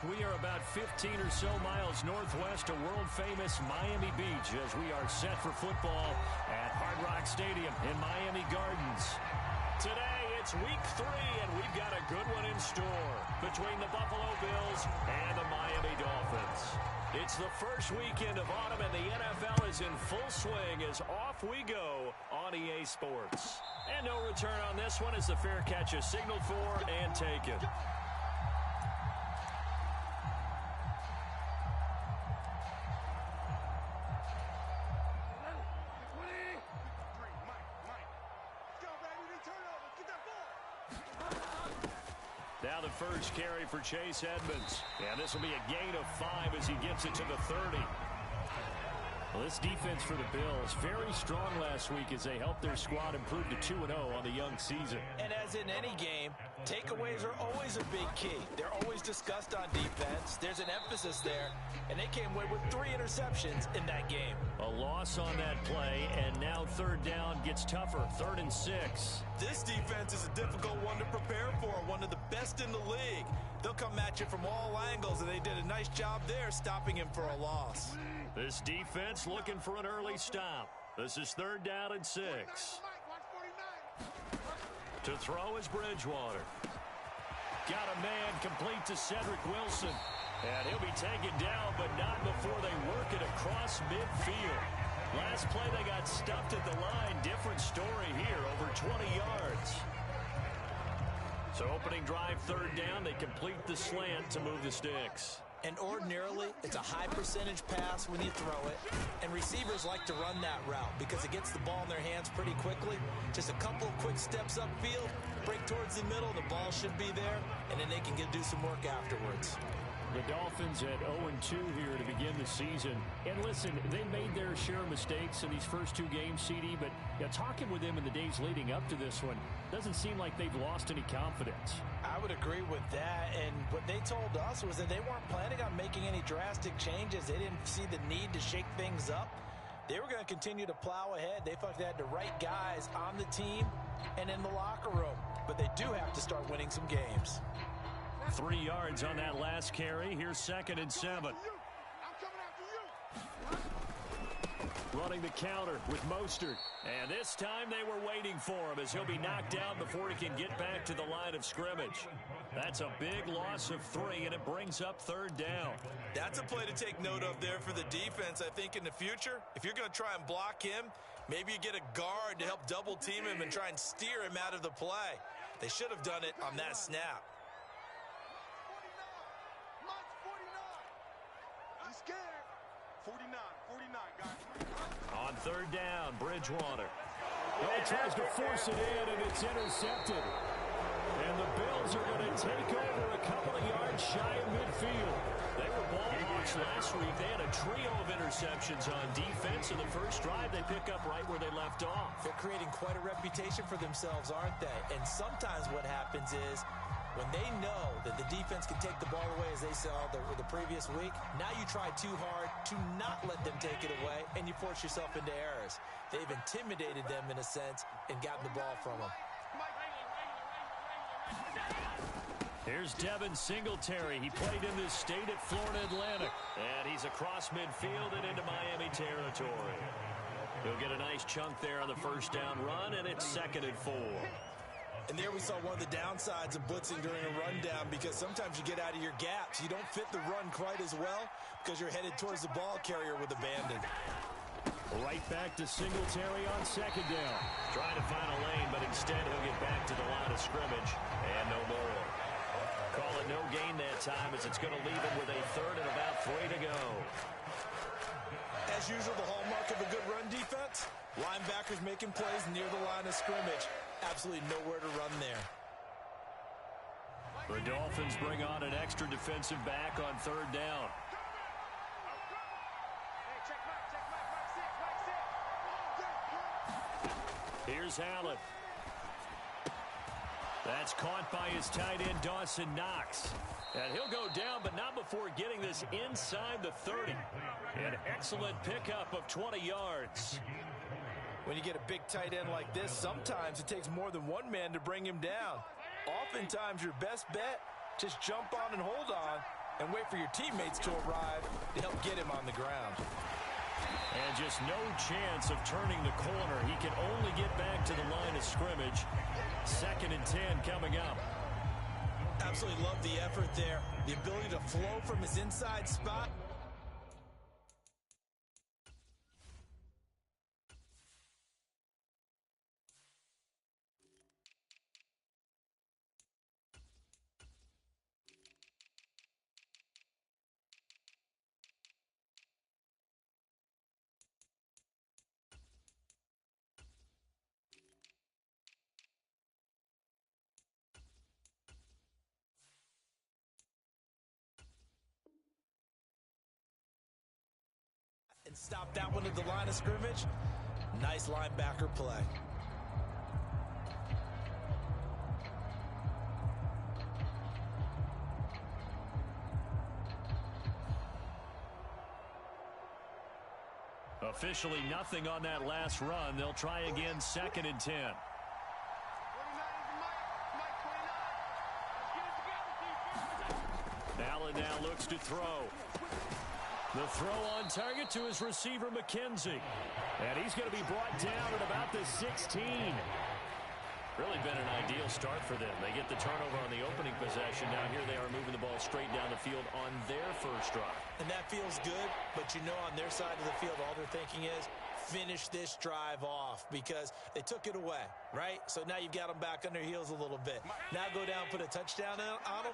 We are about 15 or so miles northwest of world-famous Miami Beach as we are set for football at Hard Rock Stadium in Miami Gardens. Today, it's week 3, and we've got a good one in store between the Buffalo Bills and the Miami Dolphins. It's the first weekend of autumn, and the NFL is in full swing as off we go on EA Sports. And no return on this one as the fair catch is signaled for and taken. Now the first carry for Chase Edmonds. And this will be a gain of 5 as he gets it to the 30. Well, this defense for the Bills, very strong last week as they helped their squad improve to 2-0 on the young season. And as in any game, takeaways are always a big key. They're always discussed on defense. There's an emphasis there, and they came away with 3 interceptions in that game. A loss on that play, and now third down gets tougher, 3rd and 6. This defense is a difficult one to prepare for, one of the best in the league. They'll come at you from all angles, and they did a nice job there stopping him for a loss. This defense looking for an early stop. This is 3rd down and 6. To throw is Bridgewater. Got a man complete to Cedric Wilson. And he'll be taken down, but not before they work it across midfield. Last play they got stuffed at the line. Different story here, over 20 yards. So opening drive 3rd down, they complete the slant to move the sticks. And ordinarily, it's a high percentage pass when you throw it. And receivers like to run that route because it gets the ball in their hands pretty quickly. Just a couple of quick steps upfield, break towards the middle, the ball should be there, and then they can do some work afterwards. The Dolphins at 0-2 here to begin the season. And listen, they made their share of mistakes in these first 2 games, CD, but talking with them in the days leading up to this one, doesn't seem like they've lost any confidence. I would agree with that, and what they told us was that they weren't planning on making any drastic changes. They didn't see the need to shake things up. They were going to continue to plow ahead. They felt they had the right guys on the team and in the locker room, but they do have to start winning some games. 3 yards on that last carry. Here's 2nd and 7. Running the counter with Mostert. And this time they were waiting for him as he'll be knocked down before he can get back to the line of scrimmage. That's a big loss of 3, and it brings up 3rd down. That's a play to take note of there for the defense, I think, in the future. If you're going to try and block him, maybe you get a guard to help double team him and try and steer him out of the play. They should have done it on that snap. On 3rd down, Bridgewater. He tries to force it in, and it's intercepted. And the Bills are going to take over a couple of yards shy of midfield. They were ball hawks last week. They had a trio of interceptions on defense. In the first drive, they pick up right where they left off. They're creating quite a reputation for themselves, aren't they? And sometimes what happens is, when they know that the defense can take the ball away, as they saw the previous week, now you try too hard to not let them take it away, and you force yourself into errors. They've intimidated them, in a sense, and gotten the ball from them. Here's Devin Singletary. He played in this state at Florida Atlantic. And he's across midfield and into Miami territory. He'll get a nice chunk there on the first down run, and it's 2nd and 4. And there we saw one of the downsides of blitzing during a rundown, because sometimes you get out of your gaps. You don't fit the run quite as well because you're headed towards the ball carrier with abandon. Right back to Singletary on 2nd down. Trying to find a lane, but instead he'll get back to the line of scrimmage. And no more. Call it no gain that time as it's going to leave him with a 3rd and about 3 to go. As usual, the hallmark of a good run defense, linebackers making plays near the line of scrimmage. Absolutely nowhere to run there. The Dolphins bring on an extra defensive back on 3rd down. Here's Allen. That's caught by his tight end, Dawson Knox. And he'll go down, but not before getting this inside the 30. An excellent pickup of 20 yards. When you get a big tight end like this, sometimes it takes more than one man to bring him down. Oftentimes, your best bet, just jump on and hold on, and wait for your teammates to arrive to help get him on the ground. And just no chance of turning the corner. He can only get back to the line of scrimmage. 2nd and 10 coming up. Absolutely love the effort there. The ability to flow from his inside spot. And stop that one at the line of scrimmage. Nice linebacker play. Officially nothing on that last run. They'll try again, 2nd and 10. Allen now looks to throw. The throw on target to his receiver, McKenzie. And he's going to be brought down at about the 16. Really been an ideal start for them. They get the turnover on the opening possession. Now here they are moving the ball straight down the field on their first drive. And that feels good, but you know on their side of the field, all they're thinking is, finish this drive off because they took it away, right? So now you've got them back on their heels a little bit. Now go down, put a touchdown on them.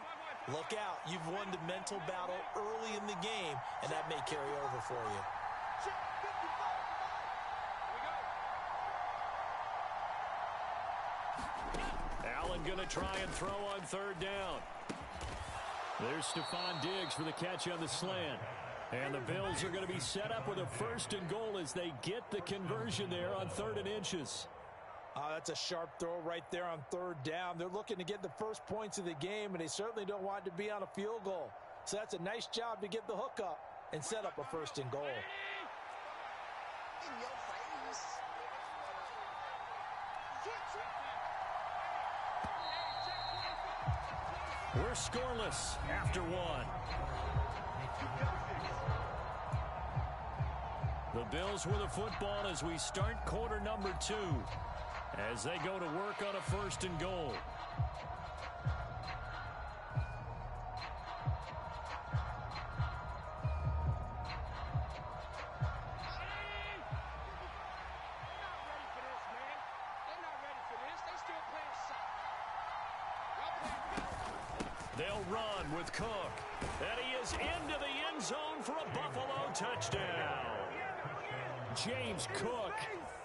Look out. You've won the mental battle early in the game, and that may carry over for you. Allen going to try and throw on 3rd down. There's Stephon Diggs for the catch on the slant. And the Bills are going to be set up with a 1st and goal as they get the conversion there on 3rd and inches. That's a sharp throw right there on 3rd down. They're looking to get the first points of the game, and they certainly don't want to be on a field goal. So that's a nice job to get the hook up and set up a 1st and goal. We're scoreless after 1. The Bills with a football as we start quarter number 2. As they go to work on a 1st and goal. They'll run with Cook. And he is into the end zone for a Buffalo touchdown. James Cook,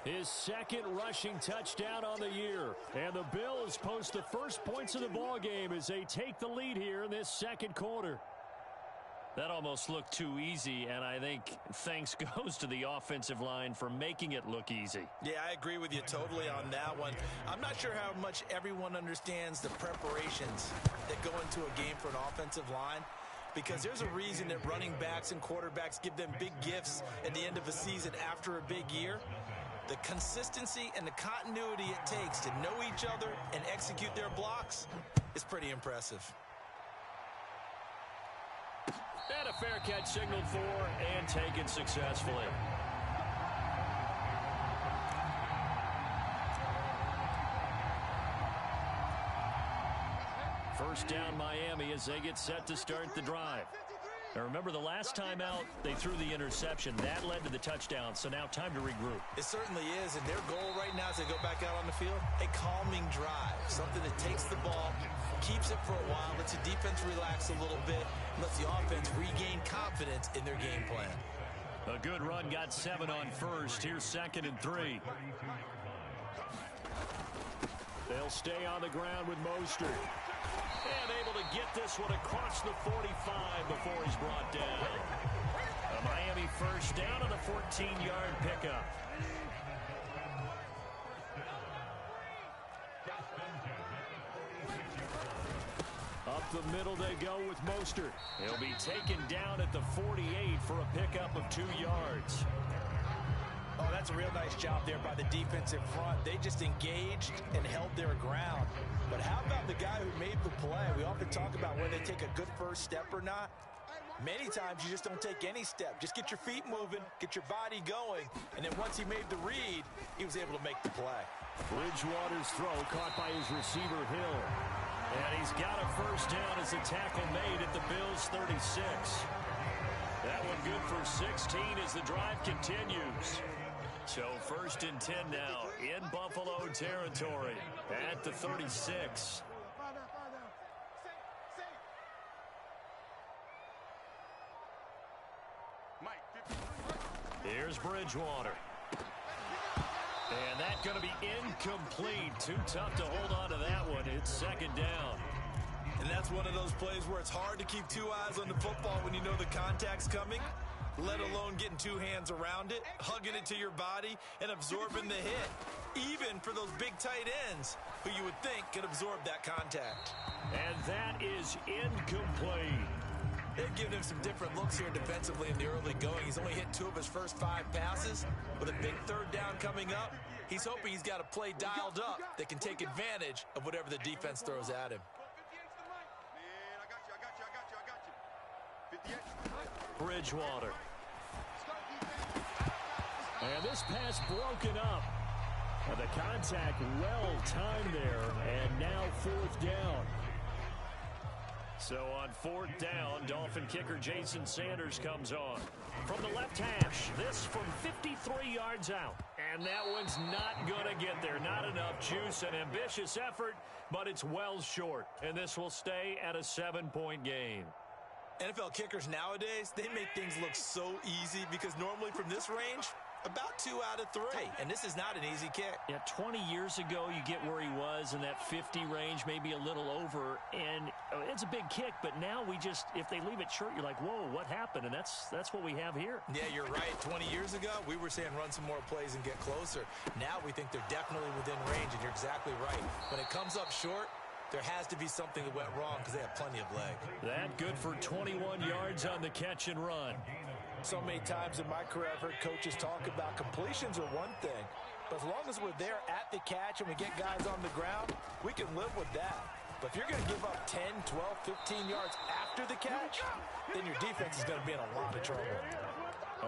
his 2nd rushing touchdown on the year. And the Bills post the first points of the ball game as they take the lead here in this 2nd quarter. That almost looked too easy, and I think thanks goes to the offensive line for making it look easy. Yeah, I agree with you totally on that one. I'm not sure how much everyone understands the preparations that go into a game for an offensive line, because there's a reason that running backs and quarterbacks give them big gifts at the end of a season after a big year. The consistency and the continuity it takes to know each other and execute their blocks is pretty impressive. And a fair catch signaled for and taken successfully. First down Miami as they get set to start the drive. Now remember, the last time out, they threw the interception. That led to the touchdown, so now time to regroup. It certainly is, and their goal right now as they go back out on the field, a calming drive, something that takes the ball, keeps it for a while, lets the defense relax a little bit, lets the offense regain confidence in their game plan. A good run got 7 on first. Here's 2nd and 3. They'll stay on the ground with Mostert. And able to get this one across the 45 before he's brought down. A Miami first down on a 14-yard pickup. Up the middle they go with Mostert. He'll be taken down at the 48 for a pickup of 2 yards. Oh, that's a real nice job there by the defensive front. They just engaged and held their ground. But how about the guy who made the play? We often talk about whether they take a good first step or not. Many times you just don't take any step. Just get your feet moving, get your body going, and then once he made the read, he was able to make the play. Bridgewater's throw caught by his receiver, Hill. And he's got a first down as the tackle made at the Bills' 36. That one good for 16 as the drive continues. So 1st and 10 now in Buffalo territory at the 36. Here's Bridgewater. And that's going to be incomplete. Too tough to hold on to that one. It's 2nd down. And that's one of those plays where it's hard to keep 2 eyes on the football when you know the contact's coming, let alone getting 2 hands around it, hugging it to your body, and absorbing the hit, even for those big tight ends who you would think could absorb that contact. And that is incomplete. They've given him some different looks here defensively in the early going. He's only hit 2 of his first 5 passes. With a big 3rd down coming up, he's hoping he's got a play dialed up that can take advantage of whatever the defense throws at him. Bridgewater. And this pass broken up. The contact well timed there, and now 4th down. So on 4th down, Dolphin kicker Jason Sanders comes on. From the left hash, this from 53 yards out. And that one's not going to get there. Not enough juice, an ambitious effort, but it's well short. And this will stay at a 7-point game. NFL kickers nowadays, they make things look so easy because normally from this range, about 2 out of 3. And this is not an easy kick. Yeah, 20 years ago, you get where he was in that 50 range, maybe a little over. And it's a big kick, but now we just, if they leave it short, you're like, whoa, what happened? And that's what we have here. Yeah, you're right. 20 years ago, we were saying run some more plays and get closer. Now we think they're definitely within range, and you're exactly right. When it comes up short, there has to be something that went wrong because they have plenty of leg. That good for 21 yards on the catch and run. So many times in my career, I've heard coaches talk about completions are one thing. But as long as we're there at the catch and we get guys on the ground, we can live with that. But if you're going to give up 10, 12, 15 yards after the catch, then your defense is going to be in a lot of trouble.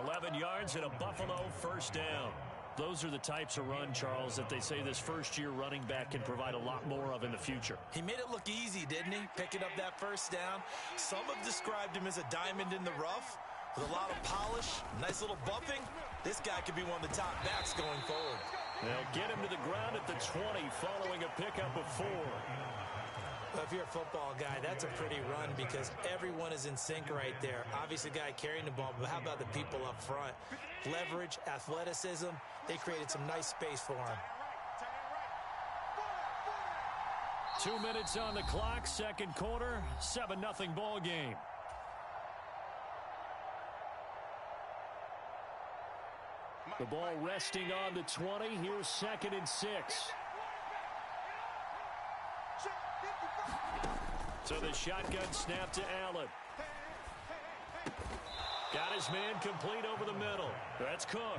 11 yards and a Buffalo first down. Those are the types of run, Charles, that they say this first-year running back can provide a lot more of in the future. He made it look easy, didn't he? Picking up that first down. Some have described him as a diamond in the rough with a lot of polish, nice little bumping. This guy could be one of the top backs going forward. They'll get him to the ground at the 20 following a pickup of 4. Well, if you're a football guy, that's a pretty run because everyone is in sync right there. Obviously, the guy carrying the ball, but how about the people up front? Leverage, athleticism, they created some nice space for him. 2 minutes on the clock, second quarter, 7-0 ball game. The ball resting on the 20. Here's 2nd and 6. So the shotgun snap to Allen. Got his man complete over the middle. That's Cook.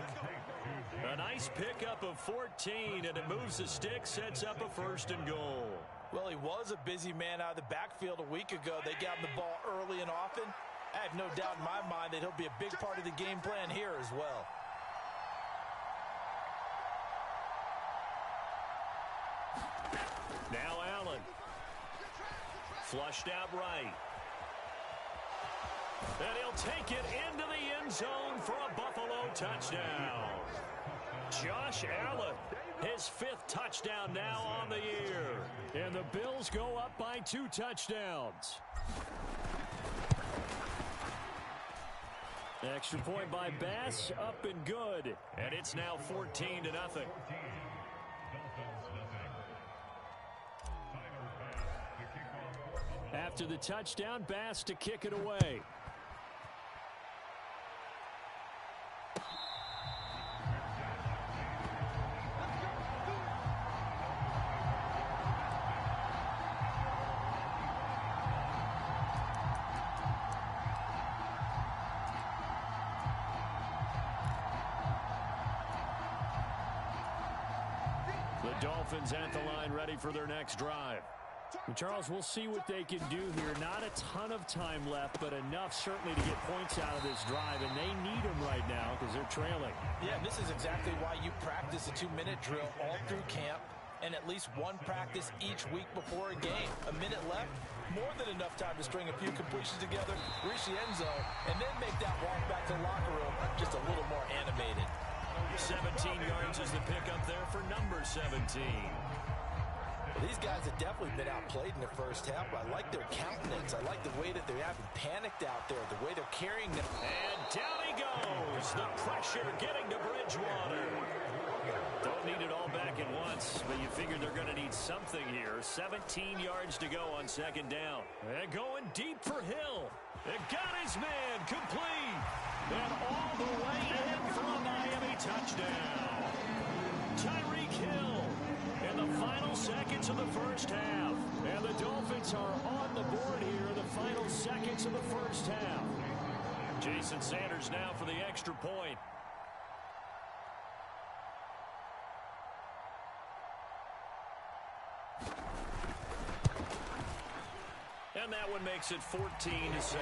A nice pickup of 14, and it moves the stick, sets up a 1st and goal. Well, he was a busy man out of the backfield a week ago. They got him the ball early and often. I have no doubt in my mind that he'll be a big part of the game plan here as well. Now Allen. Flushed out right. And he'll take it into the end zone for a Buffalo touchdown. Josh Allen, his 5th touchdown now on the year. And the Bills go up by 2 touchdowns. Extra point by Bass, up and good. And it's now 14-0. After the touchdown, Bass to kick it away. The Dolphins at the line ready for their next drive. And Charles, we'll see what they can do here. Not a ton of time left, but enough certainly to get points out of this drive, and they need them right now because they're trailing. Yeah, this is exactly why you practice a 2-minute drill all through camp and at least one practice each week before a game. A minute left, more than enough time to string a few completions together, reach the end zone, and then make that walk back to the locker room just a little more animated. 17 yards is the pickup there for number 17. Well, these guys have definitely been outplayed in the first half, but I like their countenance. I like the way that they're having panicked out there, the way they're carrying them. And down he goes. The pressure getting to Bridgewater. Don't need it all back at once, but you figure they're going to need something here. 17 yards to go on second down. And going deep for Hill. It got his man complete. And all the way in for a Miami touchdown. Tyreek Hill in the final seconds of the first half. And the Dolphins are on the board here in the final seconds of the first half. Jason Sanders now for the extra point. And that one makes it 14-7.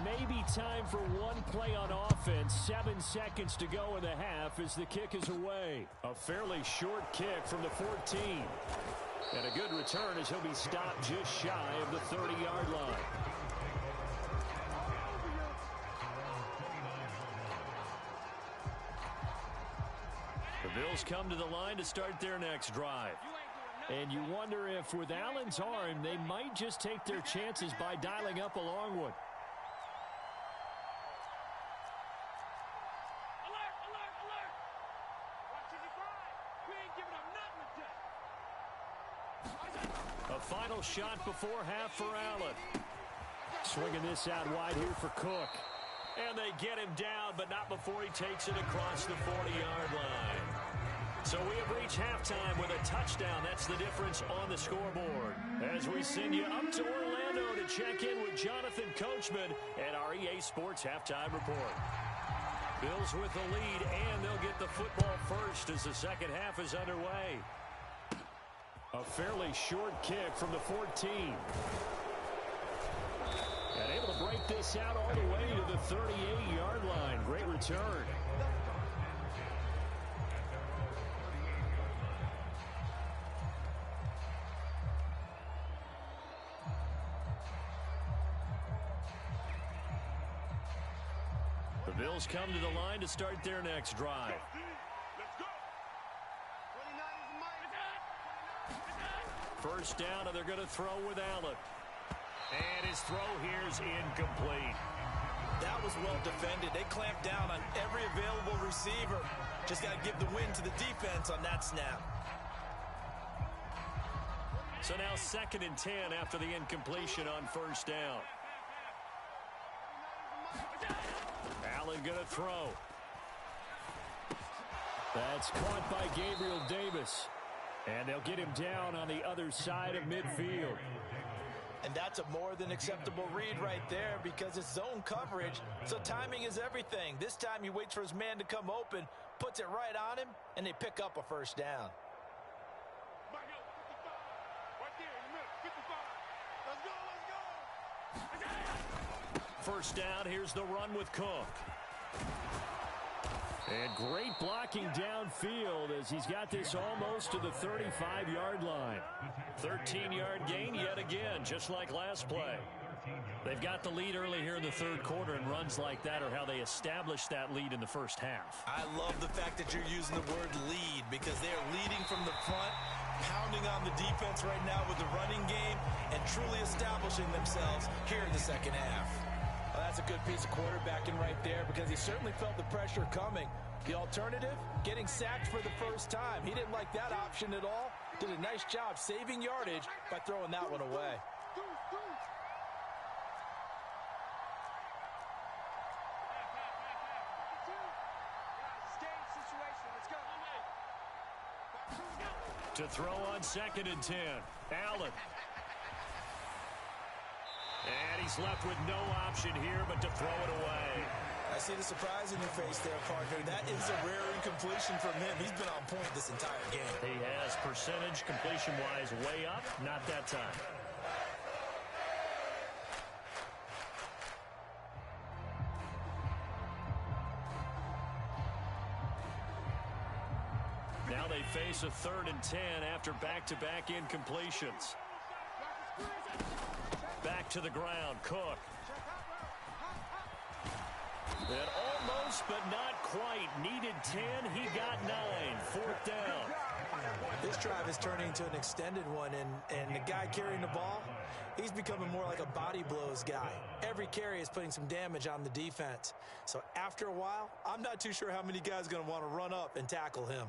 Maybe time for one play on offense. 7 seconds to go in the half as the kick is away. A fairly short kick from the 14. And a good return as he'll be stopped just shy of the 30-yard line. The Bills come to the line to start their next drive. And you wonder if with Allen's arm, they might just take their chances by dialing up a long one. A final shot before half for Allen. Swinging this out wide here for Cook. And they get him down, but not before he takes it across the 40-yard line. So we have reached halftime with a touchdown. That's the difference on the scoreboard. As we send you up to Orlando to check in with Jonathan Coachman at our EA Sports Halftime Report. Bills with the lead, and they'll get the football first as the second half is underway. A fairly short kick from the 14. And able to break this out all the way to the 38-yard line. Great return. The Bills come to the line to start their next drive. First down, and they're going to throw with Allen. And his throw here is incomplete. That was well defended. They clamped down on every available receiver. Just got to give the win to the defense on that snap. So now 2nd and 10 after the incompletion on first down. Allen going to throw. That's caught by Gabriel Davis. And they'll get him down on the other side of midfield. And that's a more than acceptable read right there because it's zone coverage, so timing is everything. This time he waits for his man to come open, puts it right on him, and they pick up a first down. First down, here's the run with Cook. And great blocking downfield as he's got this almost to the 35-yard line. 13-yard gain yet again, just like last play. They've got the lead early here in the third quarter, and runs like that are how they established that lead in the first half. I love the fact that you're using the word lead because they are leading from the front, pounding on the defense right now with the running game, and truly establishing themselves here in the second half. Well, that's a good piece of quarterbacking right there because he certainly felt the pressure coming. The alternative, getting sacked for the first time. He didn't like that option at all. Did a nice job saving yardage by throwing that one away. To throw on 2nd and 10. Allen. And he's left with no option here but to throw it away. I see the surprise in your face there, partner. That is a rare incompletion from him. He's been on point this entire game. He has percentage completion-wise way up. Not that time. Now they face a 3rd and 10 after back-to-back incompletions. Back to the ground, Cook. And almost, but not quite. Needed 10, he got 9. 4th down. This drive is turning into an extended one, and the guy carrying the ball, he's becoming more like a body blows guy. Every carry is putting some damage on the defense. So after a while, I'm not too sure how many guys are going to want to run up and tackle him.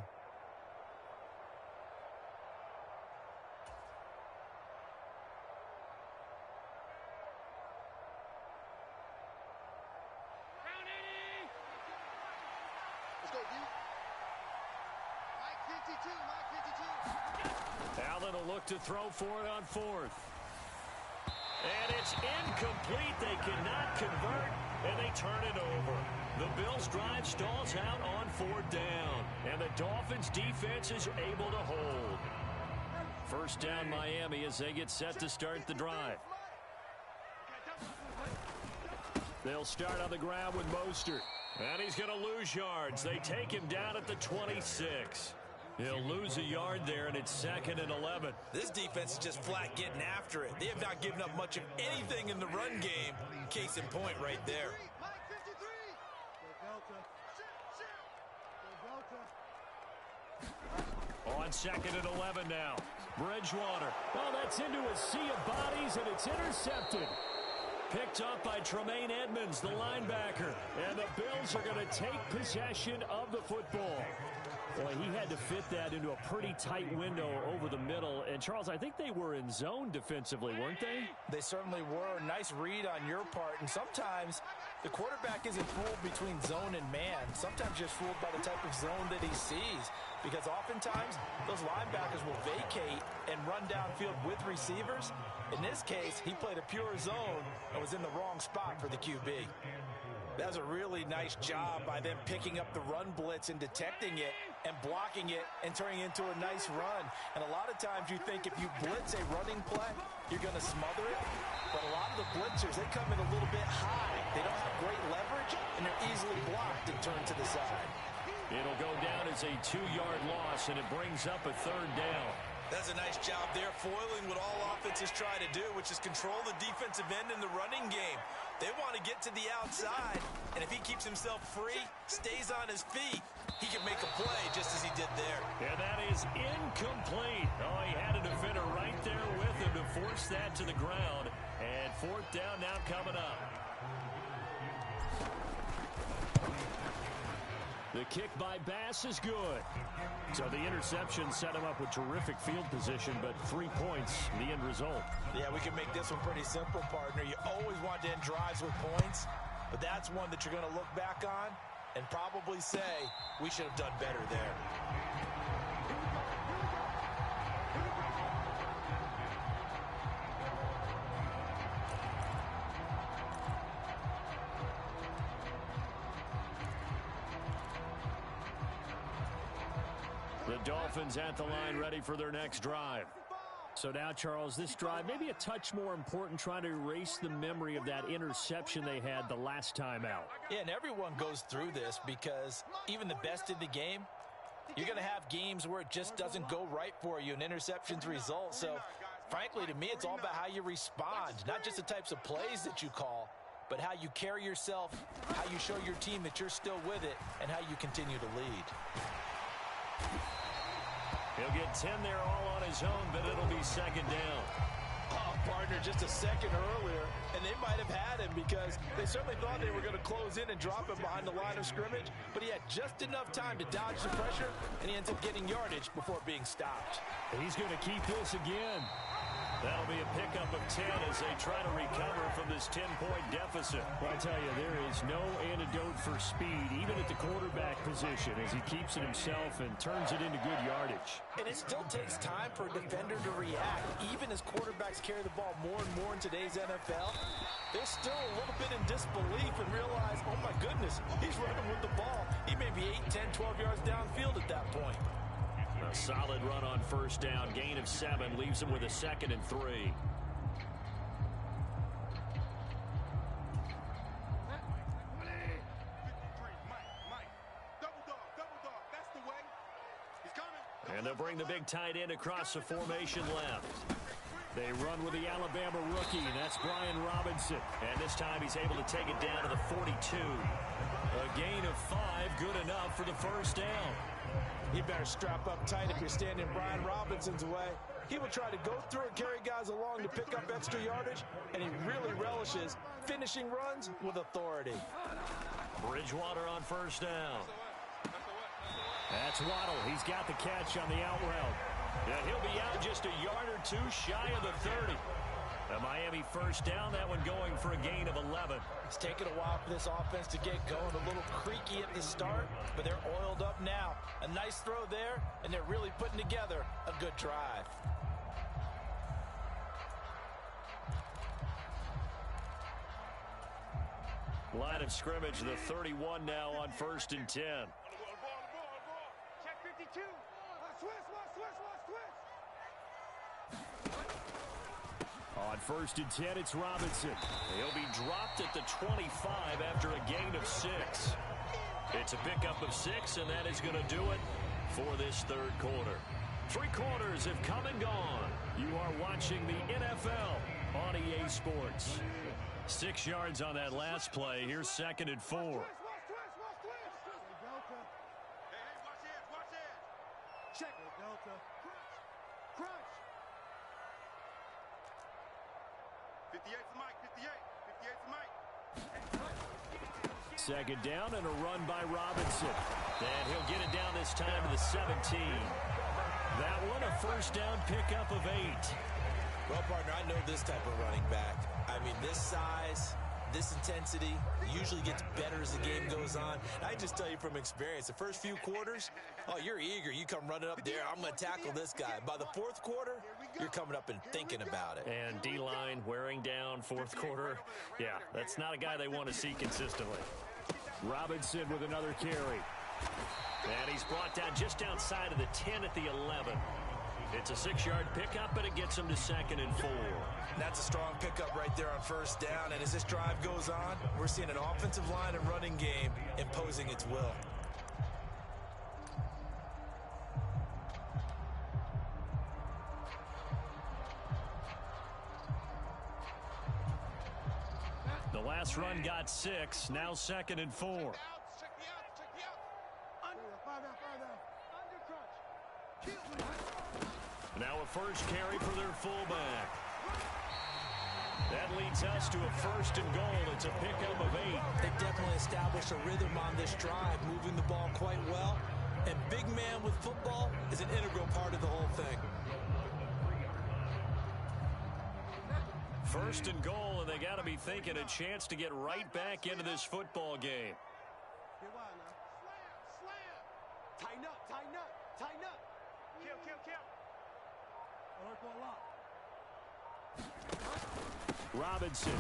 Allen will look to throw for it on 4th. And it's incomplete. They cannot convert, and they turn it over. The Bills' drive stalls out on 4th down, and the Dolphins' defense is able to hold. 1st down Miami as they get set to start the drive. They'll start on the ground with Mostert. And he's going to lose yards. They take him down at the 26. He'll lose a yard there, and it's 2nd and 11. This defense is just flat getting after it. They have not given up much of anything in the run game. Case in point right there. On 2nd and 11 now. Bridgewater. Oh, that's into a sea of bodies, and it's intercepted. Picked up by Tremaine Edmonds, the linebacker. And the Bills are going to take possession of the football. Boy, he had to fit that into a pretty tight window over the middle. And, Charles, I think they were in zone defensively, weren't they? They certainly were. Nice read on your part. And sometimes the quarterback isn't fooled between zone and man. Sometimes just fooled by the type of zone that he sees. Because oftentimes, those linebackers will vacate and run downfield with receivers. In this case, he played a pure zone and was in the wrong spot for the QB. That was a really nice job by them picking up the run blitz and detecting it and blocking it and turning it into a nice run. And a lot of times you think if you blitz a running play, you're going to smother it. But a lot of the blitzers, they come in a little bit high. They don't have great leverage, and they're easily blocked and turned to the side. It'll go down as a 2-yard loss, and it brings up a 3rd down. That's a nice job there, foiling what all offenses try to do, which is control the defensive end in the running game. They want to get to the outside, and if he keeps himself free, stays on his feet, he can make a play just as he did there. And that is incomplete. Oh, he had a defender right there with him to force that to the ground. And 4th down now coming up. The kick by Bass is good. So the interception set him up with terrific field position, but 3 points, the end result. Yeah, we can make this one pretty simple, partner. You always want to end drives with points, but that's one that you're going to look back on and probably say, we should have done better there. The Dolphins at the line ready for their next drive. So now, Charles, this drive maybe a touch more important, trying to erase the memory of that interception they had the last time out. Yeah, and everyone goes through this because even the best in the game, you're going to have games where it just doesn't go right for you and interceptions result. So, frankly, to me, it's all about how you respond, not just the types of plays that you call, but how you carry yourself, how you show your team that you're still with it, and how you continue to lead. He'll get 10 there all on his own, but it'll be 2nd down. Oh, partner, just a second earlier, and they might have had him because they certainly thought they were going to close in and drop him behind the line of scrimmage, but he had just enough time to dodge the pressure, and he ends up getting yardage before being stopped. He's going to keep this again. That'll be a pickup of 10 as they try to recover from this 10-point deficit. Well, I tell you, there is no antidote for speed, even at the quarterback position, as he keeps it himself and turns it into good yardage. And it still takes time for a defender to react. Even as quarterbacks carry the ball more and more in today's NFL, they're still a little bit in disbelief and realize, oh my goodness, he's running with the ball. He may be 8, 10, 12 yards downfield at that point. A solid run on first down. Gain of 7 leaves him with a 2nd and 3. And they'll bring the big tight end across the formation left. They run with the Alabama rookie, and that's Brian Robinson. And this time he's able to take it down to the 42. A gain of 5, good enough for the first down. You better strap up tight if you're standing Brian Robinson's way. He will try to go through and carry guys along to pick up extra yardage, and he really relishes finishing runs with authority. Bridgewater on first down. That's Waddle. He's got the catch on the out route. Yeah, he'll be out just a yard or 2 shy of the 30. A Miami first down, that one going for a gain of 11. It's taken a while for this offense to get going. A little creaky at the start, but they're oiled up now. A nice throw there, and they're really putting together a good drive. Line of scrimmage, the 31 now on 1st and 10. Check 52. Switch. On 1st and 10, it's Robinson. He'll be dropped at the 25 after a gain of 6. It's a pickup of 6, and that is going to do it for this third quarter. 3 quarters have come and gone. You are watching the NFL on EA Sports. 6 yards on that last play. Here's 2nd and 4. Hey, watch it. Check it, Delta. Crunch. 58's Mike, 58's Mike. 2nd down and a run by Robinson. And he'll get it down this time to the 17. That one a first down pickup of 8. Well, partner, I know this type of running back. I mean, this size, this intensity usually gets better as the game goes on. I just tell you from experience, the first few quarters, oh, you're eager. You come running up there, I'm going to tackle this guy. By the 4th quarter, you're coming up and thinking about it. And D-line wearing down 4th quarter. Yeah, that's not a guy they want to see consistently. Robinson with another carry. And he's brought down just outside of the 10 at the 11. It's a 6-yard pickup, and it gets him to 2nd and 4. That's a strong pickup right there on first down. And as this drive goes on, we're seeing an offensive line and running game imposing its will. The last run got 6, now 2nd and 4. Check me out. Further. Under crunch. Now a first carry for their fullback. That leads us to a 1st and goal. It's a pickup of 8. They definitely established a rhythm on this drive, moving the ball quite well. And big man with football is an integral part of the whole thing. 1st and goal, and they got to be thinking a chance to get right back into this football game. Get wild now. Slam. Tighten up. Kill. Alert for a lock. Robinson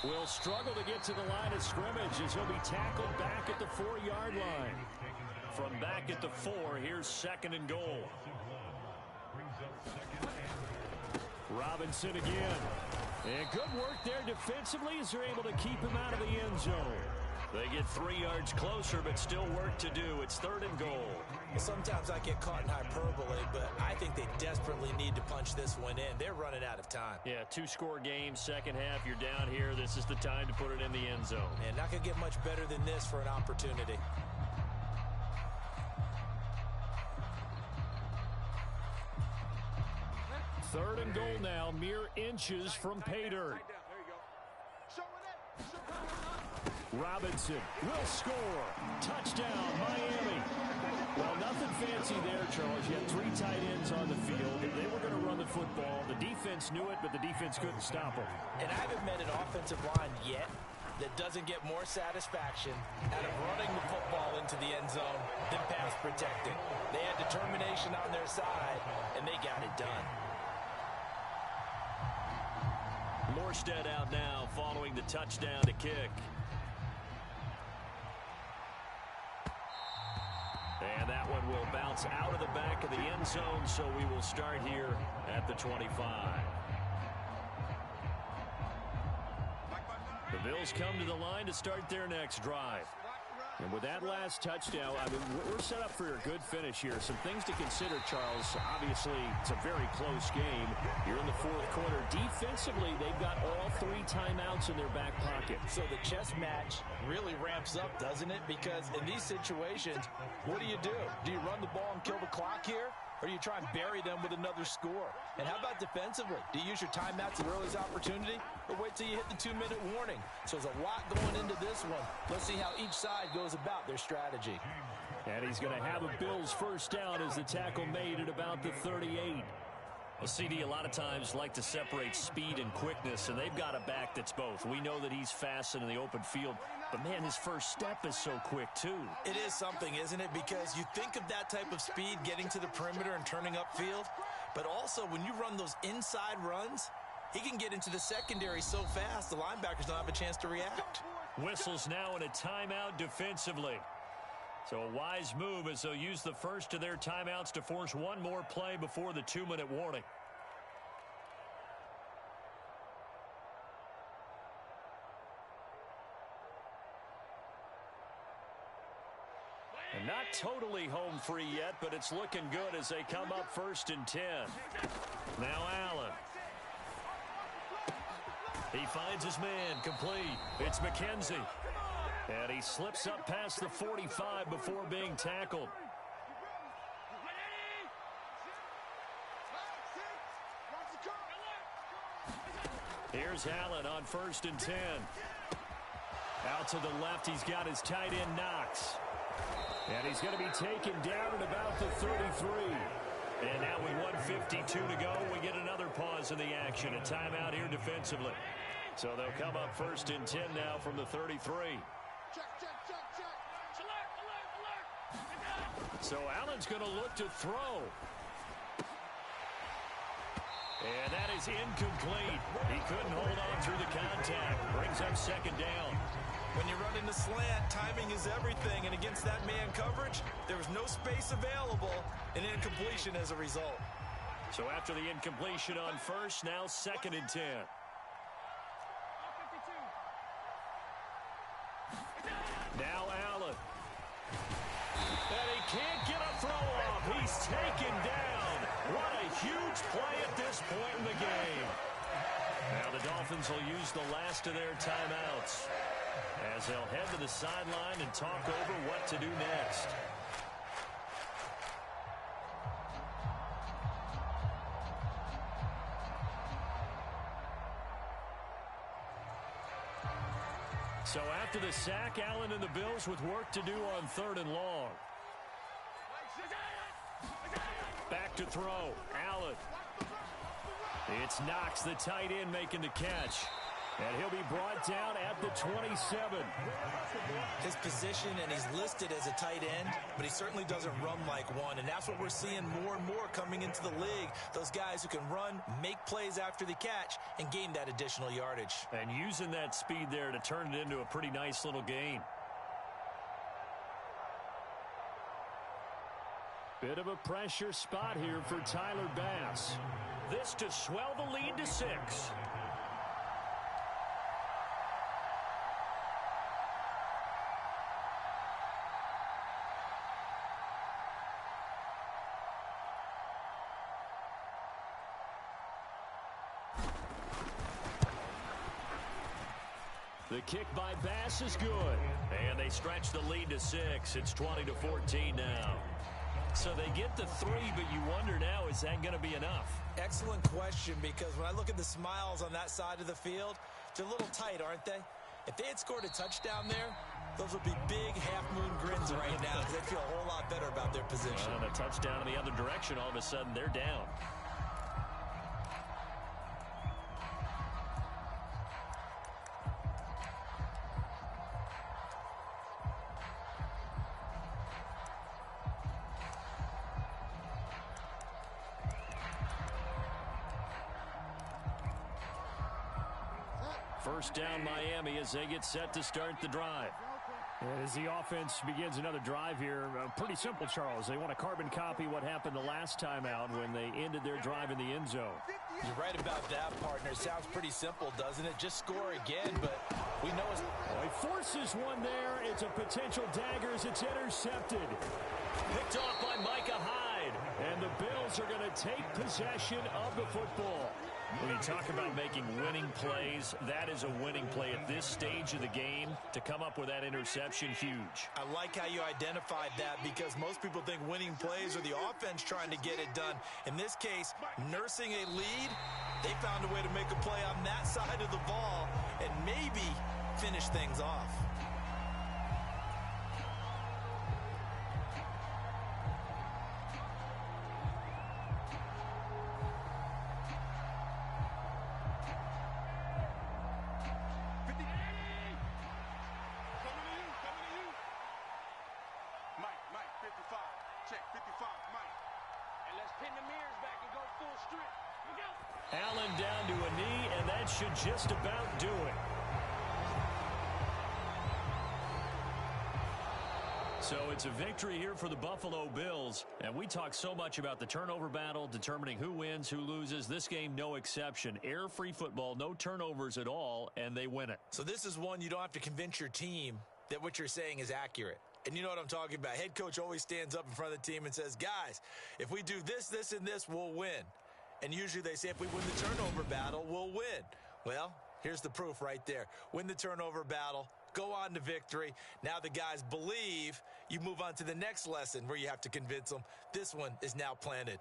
will struggle to get to the line of scrimmage as he'll be tackled back at the 4-yard line. From back at the 4, here's 2nd and goal. Robinson again. And good work there defensively as they're able to keep him out of the end zone. They get 3 yards closer, but still work to do. It's 3rd and goal. Sometimes I get caught in hyperbole, but I think they desperately need to punch this one in. They're running out of time. Yeah, 2-score game, second half. You're down here. This is the time to put it in the end zone. And not going to get much better than this for an opportunity. Third and goal now, mere inches from pay dirt. Robinson will score. Touchdown, Miami. Well, nothing fancy see there, Charles, you had 3 tight ends on the field. They were going to run the football. The defense knew it, but the defense couldn't stop them. And I haven't met an offensive line yet that doesn't get more satisfaction out of running the football into the end zone than pass protecting. They had determination on their side, and they got it done. Morstead out now following the touchdown to kick. And that one will bounce out of the back of the end zone, so we will start here at the 25. The Bills come to the line to start their next drive. And with that last touchdown, I mean, we're set up for a good finish here. Some things to consider, Charles. Obviously, it's a very close game. You're in the fourth quarter. Defensively, they've got all 3 timeouts in their back pocket. So the chess match really ramps up, doesn't it? Because in these situations, what do? Do you run the ball and kill the clock here? Or do you try and bury them with another score? And how about defensively? Do you use your timeouts at the earliest opportunity? Or wait till you hit the 2-minute warning? So there's a lot going into this one. Let's see how each side goes about their strategy. And he's going to have a Bills first down as the tackle made at about the 38. Well, CD, a lot of times like to separate speed and quickness, and they've got a back that's both. We know that he's fast in the open field, but, man, his first step is so quick, too. It is something, isn't it? Because you think of that type of speed getting to the perimeter and turning upfield, but also when you run those inside runs, he can get into the secondary so fast the linebackers don't have a chance to react. Whistles now in a timeout defensively. So a wise move as they'll use the first of their timeouts to force one more play before the 2-minute warning. And not totally home free yet, but it's looking good as they come up 1st and 10. Now Allen. He finds his man complete. It's McKenzie. And he slips up past the 45 before being tackled. Here's Allen on 1st and 10. Out to the left, he's got his tight end Knox. And he's going to be taken down at about the 33. And now with 1:52 to go, we get another pause in the action. A timeout here defensively. So they'll come up 1st and 10 now from the 33. So Allen's going to look to throw. And that is incomplete. He couldn't hold on through the contact. Brings up 2nd down. When you run in the slant, timing is everything. And against that man coverage, there was no space available. And incompletion as a result. So after the incompletion on 1st, now 2nd and 10. Now Allen. And he can't get a throw off. He's taken down. What a huge play at this point in the game. Now the Dolphins will use the last of their timeouts as they'll head to the sideline and talk over what to do next. So after the sack, Allen and the Bills with work to do on 3rd and long. Back to throw. Allen. It's Knox, the tight end, making the catch. And he'll be brought down at the 27. His position, and he's listed as a tight end, but he certainly doesn't run like one. And that's what we're seeing more and more coming into the league. Those guys who can run, make plays after the catch, and gain that additional yardage. And using that speed there to turn it into a pretty nice little gain. Bit of a pressure spot here for Tyler Bass. This to swell the lead to 6. The kick by Bass is good. And they stretch the lead to 6. It's 20-14 now. So they get the 3, but you wonder now, is that going to be enough? Excellent question, because when I look at the smiles on that side of the field, they're a little tight, aren't they? If they had scored a touchdown there, Those would be big half-moon grins right now because they feel a whole lot better about their position. And a touchdown in the other direction, all of a sudden they're down. First down Miami as they get set to start the drive. And as the offense begins another drive here, pretty simple, Charles. They want to carbon copy what happened the last time out when they ended their drive in the end zone. You're right about that, partner. It sounds pretty simple, doesn't it? Just score again, but we know it's... Oh, he forces one there. It's a potential dagger as it's intercepted. Picked off by Micah Hyde. And the Bills are going to take possession of the football. When you talk about making winning plays, that is a winning play at this stage of the game. To come up with that interception, huge. I like how you identified that because most people think winning plays are the offense trying to get it done. In this case, nursing a lead, they found a way to make a play on that side of the ball and maybe finish things off. Allen down to a knee, and that should just about do it. So it's a victory here for the Buffalo Bills. And we talk so much about the turnover battle, determining who wins, who loses. This game, no exception. Air-free football, no turnovers at all, and they win it. So this is one you don't have to convince your team that what you're saying is accurate. And you know what I'm talking about. Head coach always stands up in front of the team and says, guys, if we do this, this, and this, we'll win. And usually they say if we win the turnover battle, we'll win. Well, here's the proof right there. Win the turnover battle, go on to victory. Now the guys believe. You move on to the next lesson where you have to convince them. This one is now planted.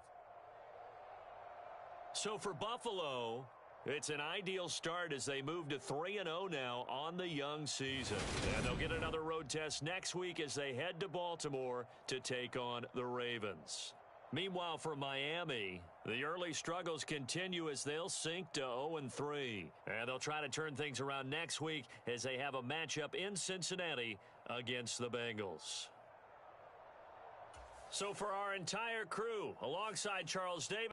So for Buffalo, it's an ideal start as they move to 3-0 now on the young season. And they'll get another road test next week as they head to Baltimore to take on the Ravens. Meanwhile, for Miami, the early struggles continue as they'll sink to 0-3. And they'll try to turn things around next week as they have a matchup in Cincinnati against the Bengals. So for our entire crew, alongside Charles Davis.